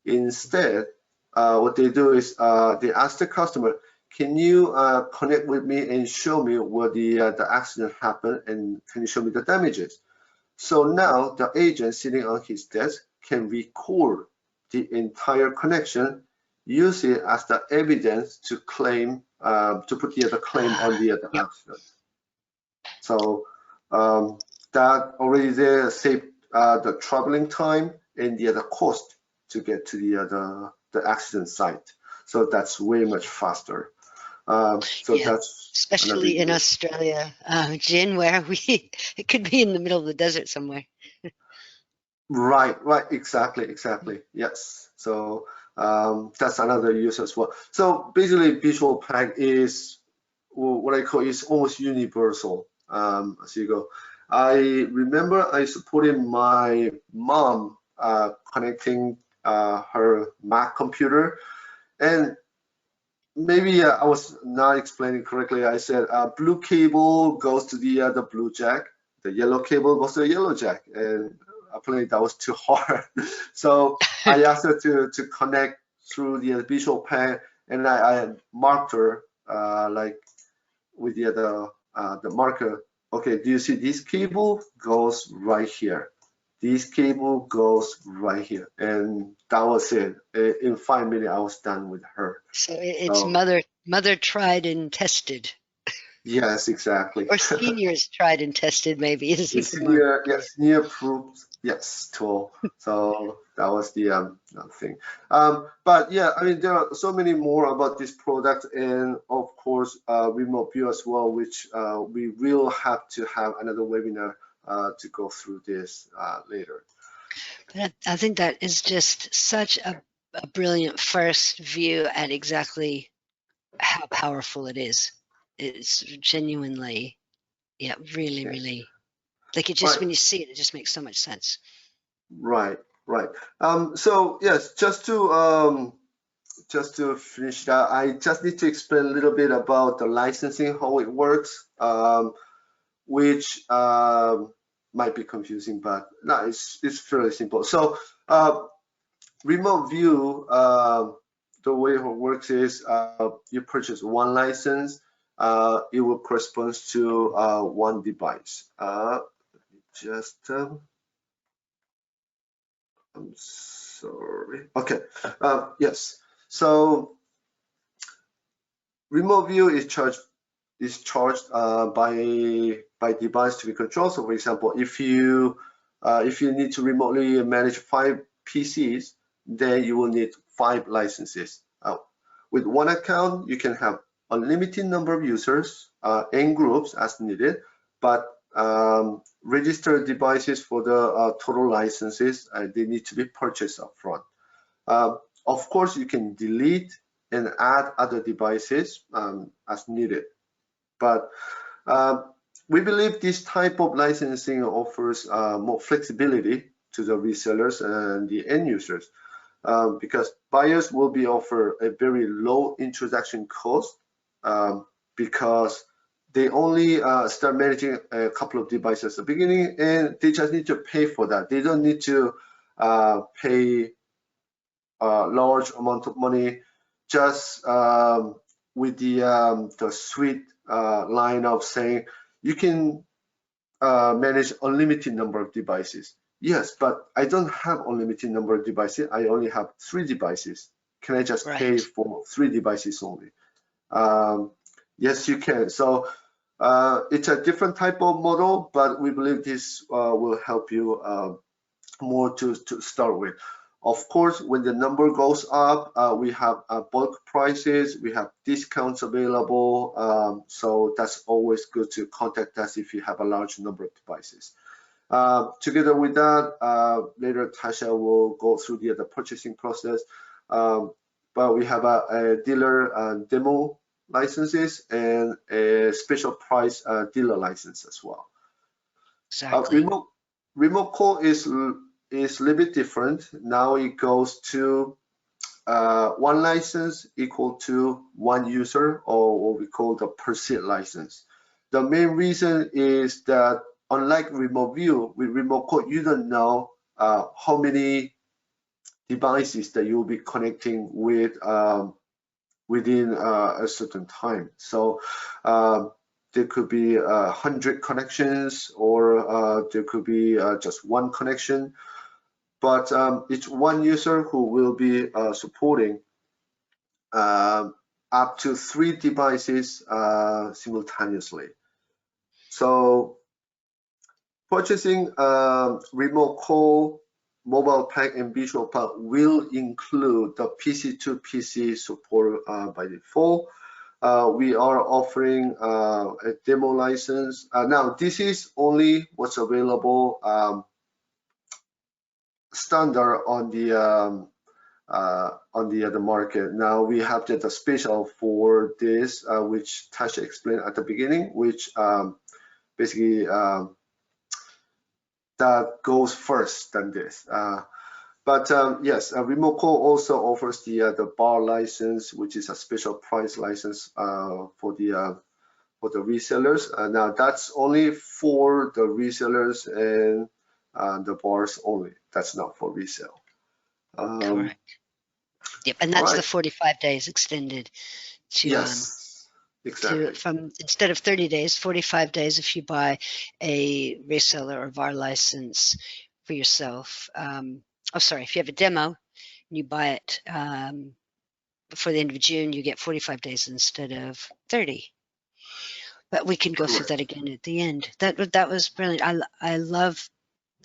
Instead, what they do is they ask the customer, can you connect with me and show me where the accident happened, and can you show me the damages? So now the agent sitting on his desk can record the entire connection, use it as the evidence to claim, to put the claim on the accident. So that already there saved the traveling time and the cost to get to the accident site. So that's way much faster. So yeah, that's especially in Australia, Jin, where it could be in the middle of the desert somewhere. Right, exactly. Yes. So that's another use as well. So basically, Rsupport is what I call is almost universal as you go. I remember I supported my mom connecting her Mac computer, and maybe I was not explaining correctly. I said blue cable goes to the blue jack, the yellow cable goes to the yellow jack, and apparently that was too hard. So I asked her to connect through the Rsupport, and I marked her like with the marker. Okay, do you see this cable goes right here? This cable goes right here, and that was it. In 5 minutes, I was done with her. So it's mother tried and tested. Yes, exactly. Or seniors tried and tested, maybe is even more. Senior approved, yes, tool. So that was the thing. But yeah, I mean, there are so many more about this product, and of course, remote view as well, which we will have to have another webinar to go through this later. But I think that is just such a brilliant first view at exactly how powerful it is. It's genuinely, yeah, really, really, like it just, when you see it, it just makes so much sense. Right. So yes, just to finish that, I just need to explain a little bit about the licensing, how it works, which might be confusing, but no, it's fairly simple. So remote view, the way it works is you purchase one license, it will correspond to one device. I'm sorry. Okay. Yes. So remote view is charged by device to be controlled. So for example, if you need to remotely manage 5 PCs, then you will need 5 licenses. With one account, you can have unlimited number of users and groups as needed, but registered devices for the total licenses, they need to be purchased upfront. Of course, you can delete and add other devices as needed. But we believe this type of licensing offers more flexibility to the resellers and the end users because buyers will be offered a very low introduction cost because they only start managing a couple of devices at the beginning and they just need to pay for that. They don't need to pay a large amount of money just with the sweet line of saying you can manage unlimited number of devices. Yes, but I don't have unlimited number of devices. I only have 3 devices. Can I just pay for 3 devices only? Yes, you can. So it's a different type of model, but we believe this will help you more to start with. Of course, when the number goes up, we have bulk prices, we have discounts available. So that's always good to contact us if you have a large number of devices. Together with that, later Tasha will go through the purchasing process. But we have a dealer demo licenses and a special price dealer license as well. Exactly. RemoteCall is a little bit different. Now it goes to 1 license equal to 1 user, or what we call the per seat license. The main reason is that unlike remote view, with RemoteCall, you don't know how many devices that you'll be connecting with within a certain time. So there could be 100 connections, or there could be just 1 connection. But it's 1 user who will be supporting up to 3 devices simultaneously. So purchasing RemoteCall, mobile pack, and visual pack will include the PC-to-PC support by default. We are offering a demo license. Now, this is only what's available standard on the market. Now we have the special for this, which Tasha explained at the beginning, which basically that goes first than this. But yes, RemoteCall also offers the bar license, which is a special price license for the resellers. Now that's only for the resellers and the bars only. That's not for resale. Correct. Yep, and that's the 45 days extended to yes, exactly. From instead of 30 days, 45 days if you buy a reseller or VAR license for yourself. If you have a demo and you buy it before the end of June, you get 45 days instead of 30. But we can go through that again at the end. That was brilliant. I love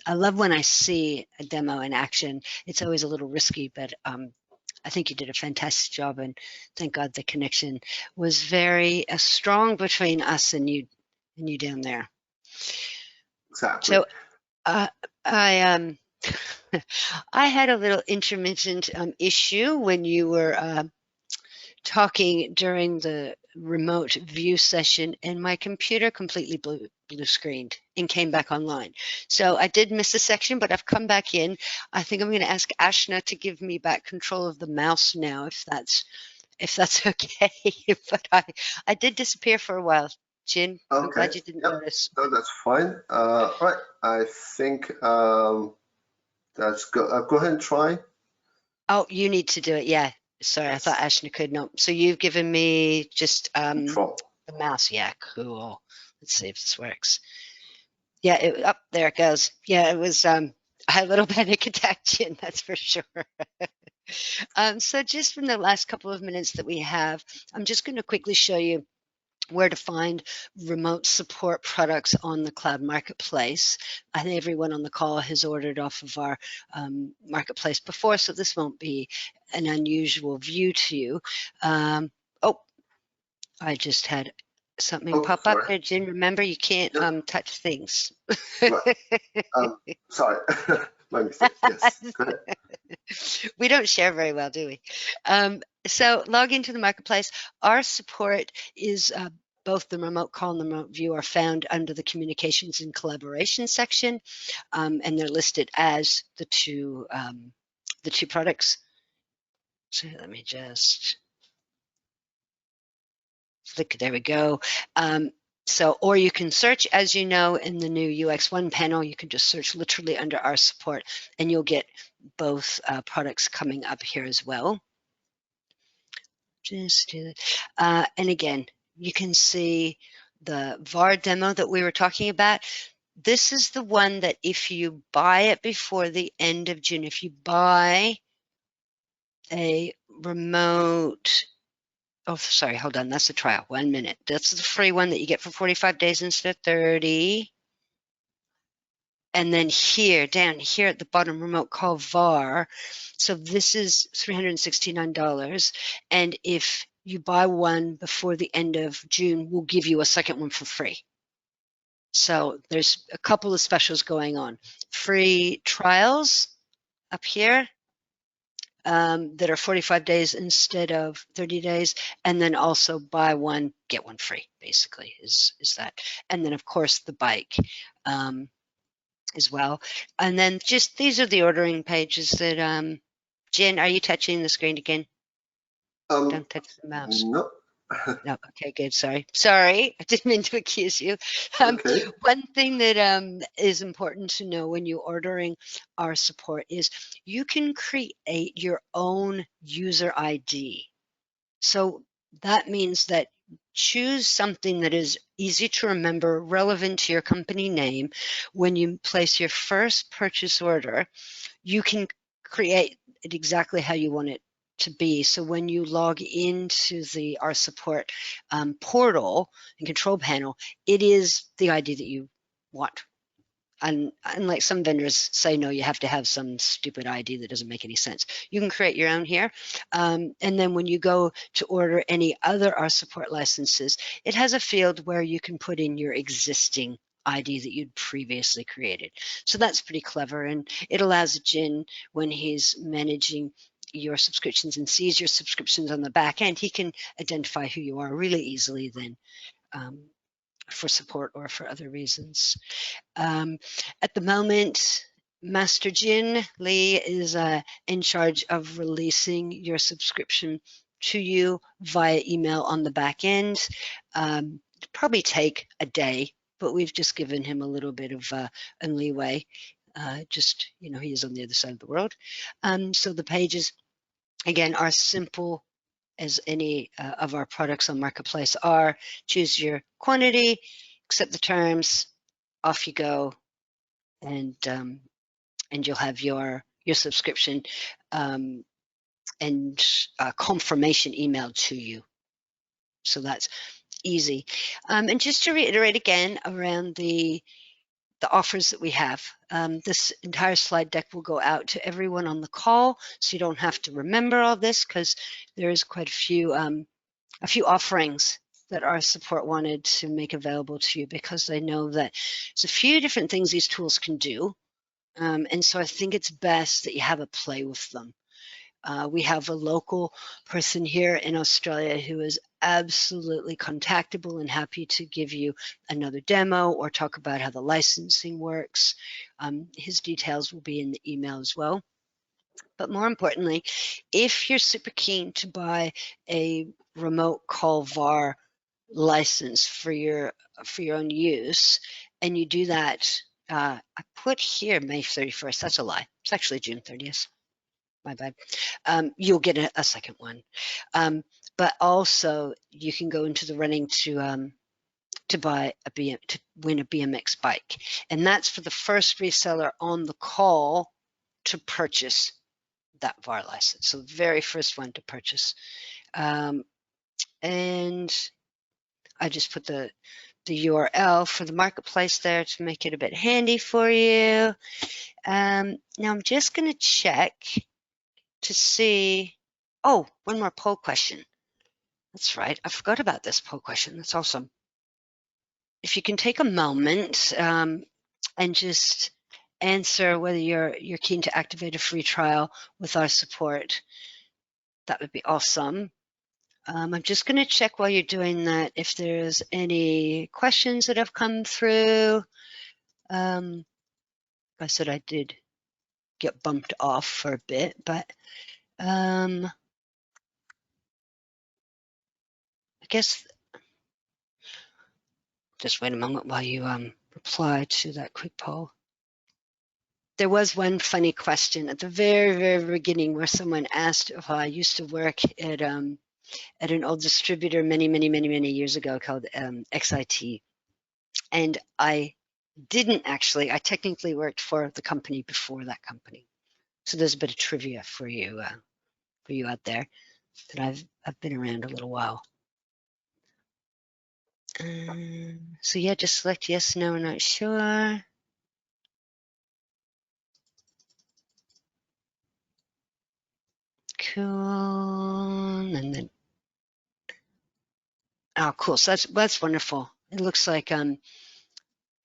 when I see a demo in action. It's always a little risky, but I think you did a fantastic job, and thank God the connection was very strong between us and you down there. Exactly. So I had a little intermittent issue when you were talking during the remote view session, and my computer completely blue screened and came back online. So I did miss a section, but I've come back in. I think I'm going to ask Ashna to give me back control of the mouse now, if that's okay. But I did disappear for a while, Jin. Okay. I'm glad you didn't notice. No, that's fine. Right, I think that's good. Go ahead and try. Oh, you need to do it, yeah. Sorry, yes. I thought Ashna could. No, so you've given me just control. the mouse. Yeah, cool. Let's see if this works. Yeah, there it goes. Yeah, it was I had a little panic attack, Jen, that's for sure. So just from the last couple of minutes that we have, I'm just going to quickly show you where to find remote support products on the cloud marketplace. I think everyone on the call has ordered off of our marketplace before, so this won't be an unusual view to you. Oh, I just had something pop up there, Jen. Remember, you can't touch things. Right. Sorry, my mistake. Yes. Go ahead. We don't share very well, do we? So log into the marketplace. Rsupport is both the remote call and the remote view are found under the communications and collaboration section, and they're listed as the two products. So let me just click. There we go. Or you can search, as you know, in the new UX1 panel, you can just search literally under Rsupport, and you'll get both products coming up here as well. Just do it. And again, you can see the VAR demo that we were talking about. This is the one that if you buy it before the end of June, if you buy a remote, oh, sorry, hold on, that's the trial, 1 minute. That's the free one that you get for 45 days instead of 30. And then here, down here at the bottom, remote call VAR. So this is $369. And if you buy one before the end of June, we'll give you a second one for free. So there's a couple of specials going on. Free trials up here that are 45 days instead of 30 days. And then also buy one, get one free, basically, is that. And then, of course, the bike. As well. And then just these are the ordering pages that Jen, are you touching the screen again? Don't touch the mouse. No. No, okay, good. Sorry, I didn't mean to accuse you. Okay. One thing that is important to know when you're ordering Rsupport is you can create your own user ID. So that means that choose something that is easy to remember, relevant to your company name. When you place your first purchase order, you can create it exactly how you want it to be. So when you log into the Rsupport portal and control panel, it is the ID that you want. And unlike some vendors say, no, you have to have some stupid ID that doesn't make any sense. You can create your own here. And then when you go to order any other Rsupport licenses, it has a field where you can put in your existing ID that you'd previously created. So that's pretty clever. And it allows Jin, when he's managing your subscriptions and sees your subscriptions on the back end, he can identify who you are really easily then for support or for other reasons. At the moment, Master Jin Lee is in charge of releasing your subscription to you via email on the back end. Probably take a day, but we've just given him a little bit of a leeway. Just, you know, he is on the other side of the world. So the pages, again, are simple as any of our products on Marketplace are. Choose your quantity, accept the terms, off you go, and you'll have your subscription and confirmation emailed to you. So that's easy. And just to reiterate again around the offers that we have, this entire slide deck will go out to everyone on the call, so you don't have to remember all this, because there is quite a few offerings that Rsupport wanted to make available to you, because they know that there's a few different things these tools can do. And so I think it's best that you have a play with them. We have a local person here in Australia who is absolutely contactable and happy to give you another demo or talk about how the licensing works. His details will be in the email as well. But more importantly, if you're super keen to buy a remote call VAR license for your own use, and you do that, I put here May 31st. That's a lie. It's actually June 30th. My bad. You'll get a second one. but also you can go into the running to buy to win a BMX bike, and that's for the first reseller on the call to purchase that VAR license. So the very first one to purchase, and I just put the URL for the marketplace there to make it a bit handy for you. Now I'm just going to check to see. Oh, one more poll question. That's right. I forgot about this poll question. That's awesome. If you can take a moment and just answer whether you're keen to activate a free trial with our support, that would be awesome. I'm just going to check while you're doing that if there's any questions that have come through. I said I did get bumped off for a bit, but I guess just wait a moment while you reply to that quick poll. There was one funny question at the very, very beginning where someone asked if I used to work at an old distributor many years ago called XIT. And I didn't actually. I technically worked for the company before that company. So there's a bit of trivia for you out there that I've been around a little while. So yeah, just select yes, no, or not sure. Cool, and then oh, cool. So that's wonderful. It looks like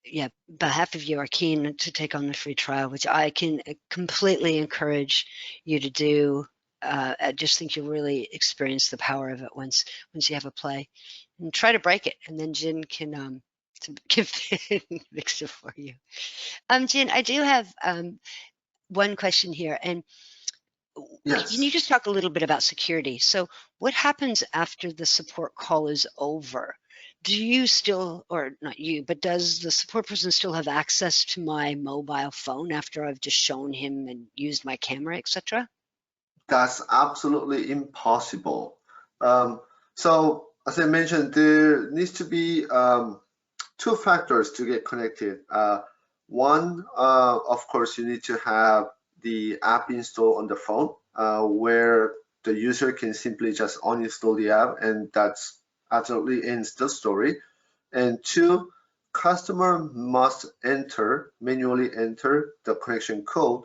yeah, about half of you are keen to take on the free trial, which I can completely encourage you to do. I just think you'll really experience the power of it once you have a play, and try to break it, and then Jin can fix it for you. Jin, I do have one question here, and Yes. can you just talk a little bit about security? So what happens after the support call is over? Do you still, or not you, but does the support person still have access to my mobile phone after I've just shown him and used my camera, etc.? That's absolutely impossible. So as I mentioned, there needs to be two factors to get connected. One, of course, you need to have the app installed on the phone, where the user can simply just uninstall the app, and that's absolutely ends the story. And two, customer must manually enter the connection code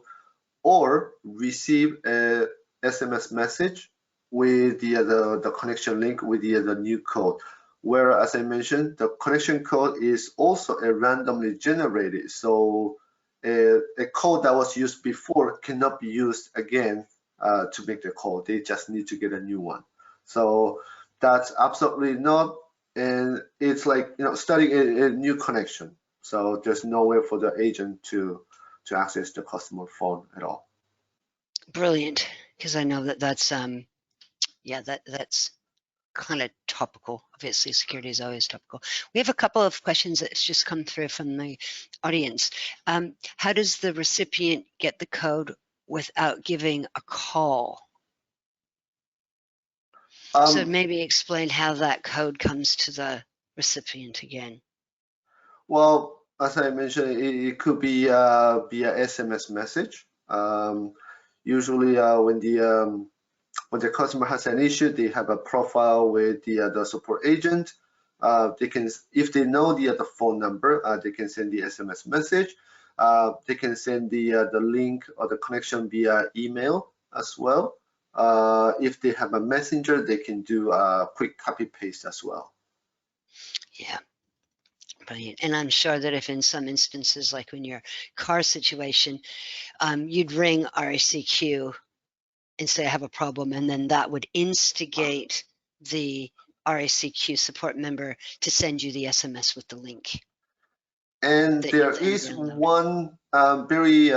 or receive a SMS message with the connection link with the new code. Where, as I mentioned, the connection code is also a randomly generated. So a code that was used before cannot be used again to make the call. They just need to get a new one. So that's absolutely not, and it's like, you know, starting a new connection. So there's no way for the agent to access the customer phone at all. Brilliant, because I know that's yeah, that's kind of topical. Obviously, security is always topical. We have a couple of questions that's just come through from the audience. How does the recipient get the code without giving a call? So maybe explain how that code comes to the recipient again. Well, as I mentioned, it could be via SMS message. Usually, when the customer has an issue, they have a profile with the support agent. They can, if they know the phone number, they can send the SMS message. They can send the link or the connection via email as well. If they have a messenger, they can do a quick copy paste as well. Yeah. Brilliant. And I'm sure that if in some instances, like in your car situation, you'd ring RACQ and say, I have a problem, and then that would instigate the RACQ support member to send you the SMS with the link. And there is one very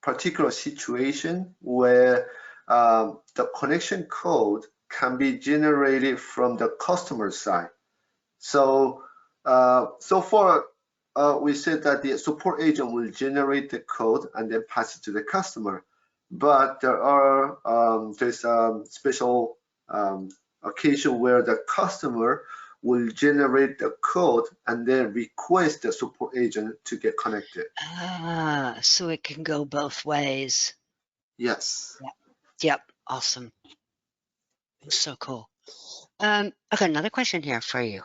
particular situation where the connection code can be generated from the customer side. So so far, we said that the support agent will generate the code and then pass it to the customer. But there are there's special occasion where the customer will generate the code and then request the support agent to get connected. So it can go both ways. Yes. Yep. Awesome. So cool. Okay, another question here for you.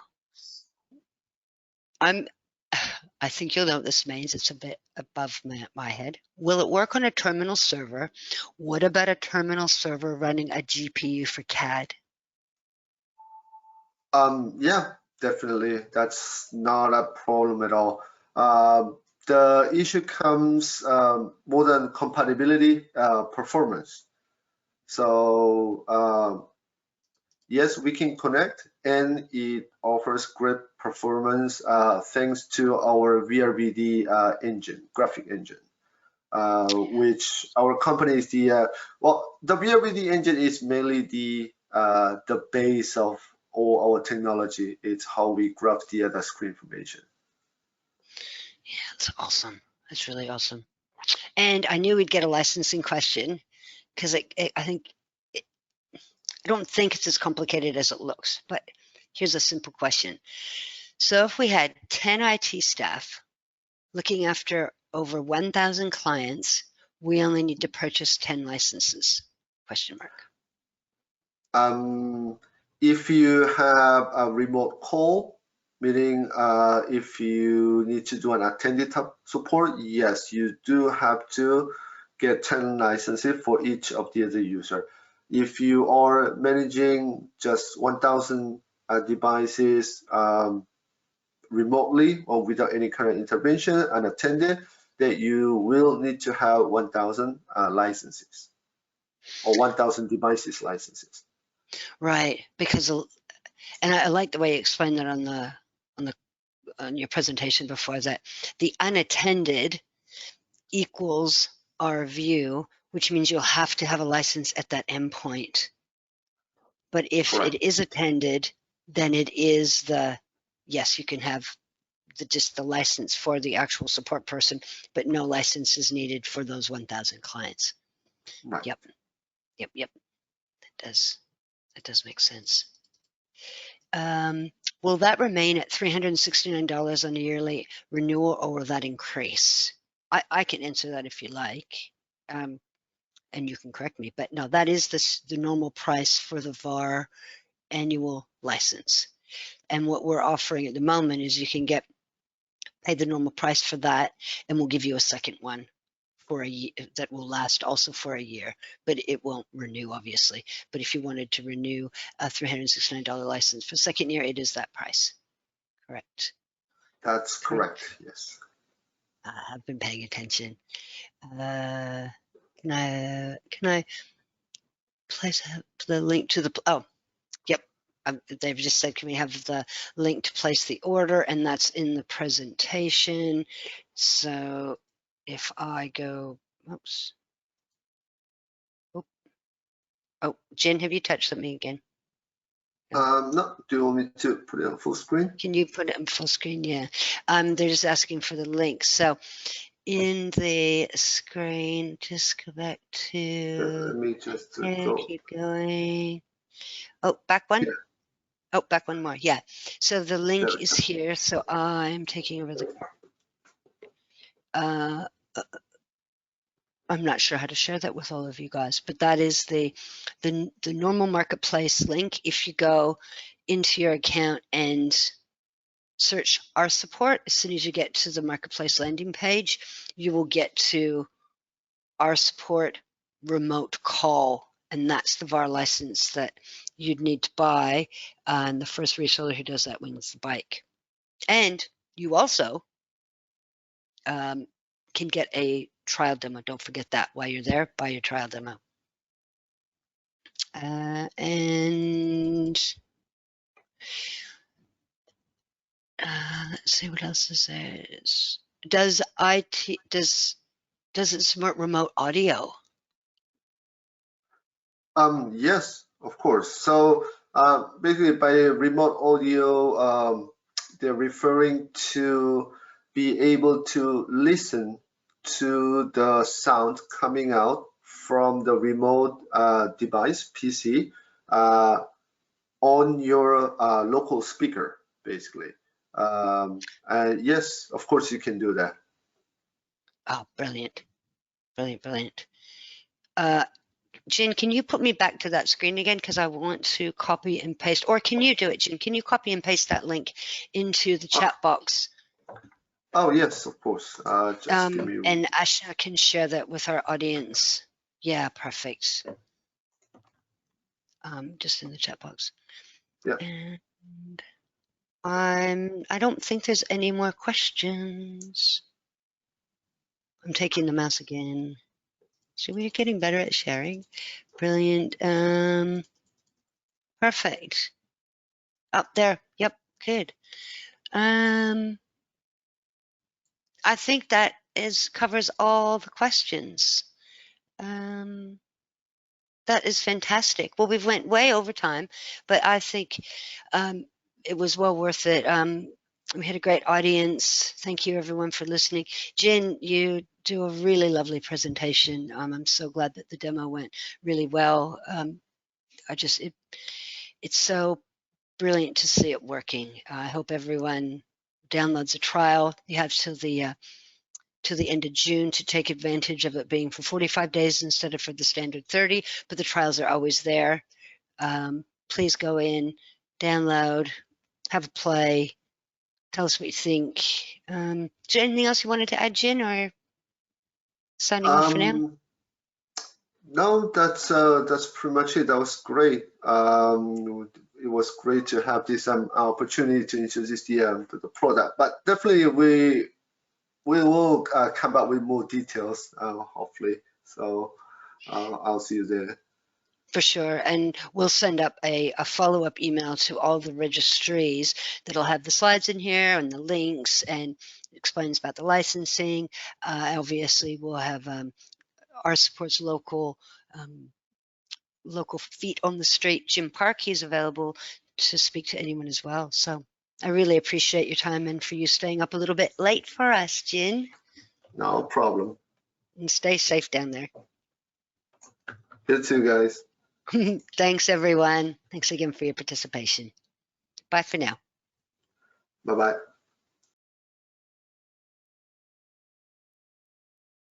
I think you'll know what this means. It's a bit above my head. Will it work on a terminal server? What about a terminal server running a GPU for CAD? Yeah, definitely. That's not a problem at all. The issue comes more than compatibility, performance. So yes, we can connect, and it offers great performance thanks to our VRBD engine, graphic engine, which our company is the the VRBD engine is mainly the base of all our technology. It's how we grab the screen information. Yeah, that's awesome. That's really awesome. And I knew we'd get a licensing question because I don't think it's as complicated as it looks. But here's a simple question. So if we had 10 IT staff looking after over 1,000 clients, we only need to purchase 10 licenses? Question mark. If you have a remote call, meaning if you need to do an attended support, yes, you do have to get 10 licenses for each of the other user. If you are managing just 1,000 devices remotely or without any kind of intervention unattended, that you will need to have 1,000 licenses or 1,000 devices licenses. Right, because and I like the way you explained that on your presentation before, that the unattended equals our view, which means you'll have to have a license at that endpoint. But if Correct. it is attended, then it is yes, you can have just the license for the actual support person, but no license is needed for those 1,000 clients. Right. Yep. That does make sense. Will that remain at $369 on a yearly renewal, or will that increase? I can answer that if you like, and you can correct me, but no, that is the normal price for the VAR annual license. And what we're offering at the moment is you can pay the normal price for that, and we'll give you a second one for a year that will last also for a year, but it won't renew, obviously. But if you wanted to renew a $369 license for the second year, it is that price. Correct. That's correct. Yes. I've been paying attention. Can I place the link to the? Oh, yep. They've just said, can we have the link to place the order? And that's in the presentation. So if I go, oops. Oh, Jen, have you touched something again? No, do you want me to put it on full screen? Can you put it on full screen? Yeah. They're just asking for the link. So in the screen, just go back to, Let me just keep going. Oh, back one. Yeah. Oh, back one more. Yeah. So the link There we is go. here. So I'm taking over I'm not sure how to share that with all of you guys, but that is the normal marketplace link. If you go into your account and search Rsupport, as soon as you get to the marketplace landing page, you will get to Rsupport RemoteCall, and that's the VAR license that you'd need to buy. And the first reseller who does that wins the bike. And you also can get a trial demo. Don't forget that. While you're there, buy your trial demo. And let's see what else is there. Does it support remote audio? Yes, of course. So basically, by remote audio, they're referring to be able to listen to the sound coming out from the remote device, PC, on your local speaker, basically. And yes, of course, you can do that. Oh, brilliant. Brilliant, brilliant. Jin, can you put me back to that screen again? Because I want to copy and paste, or can you do it, Jin? Can you copy and paste that link into the chat box? Oh, yes, of course. Just give me. And Asha can share that with our audience. Yeah, perfect. Just in the chat box. Yeah. And I don't think there's any more questions. I'm taking the mouse again. So we're getting better at sharing. Brilliant. Perfect. Up there. Yep, good. I think that covers all the questions. That is fantastic. Well, we've went way over time, but I think it was well worth it. We had a great audience. Thank you, everyone, for listening. Jin, you do a really lovely presentation. I'm so glad that the demo went really well. It's so brilliant to see it working. I hope everyone downloads a trial. You have till the end of June to take advantage of it being for 45 days instead of for the standard 30, but the trials are always there. Please go in, download, have a play, tell us what you think. Is there anything else you wanted to add, Jin, or signing off for now? No, that's pretty much it. That was great. It was great to have this opportunity to introduce the product. But definitely we will come back with more details, hopefully. So I'll see you there. For sure, and we'll send up a follow-up email to all the registries that'll have the slides in here and the links and explains about the licensing. Obviously, we'll have Rsupport's local feet on the street, Jim Park. He's available to speak to anyone as well. So I really appreciate your time and for you staying up a little bit late for us, Jin. No problem. And stay safe down there. You too, guys. Thanks, everyone. Thanks again for your participation. Bye for now. Bye-bye.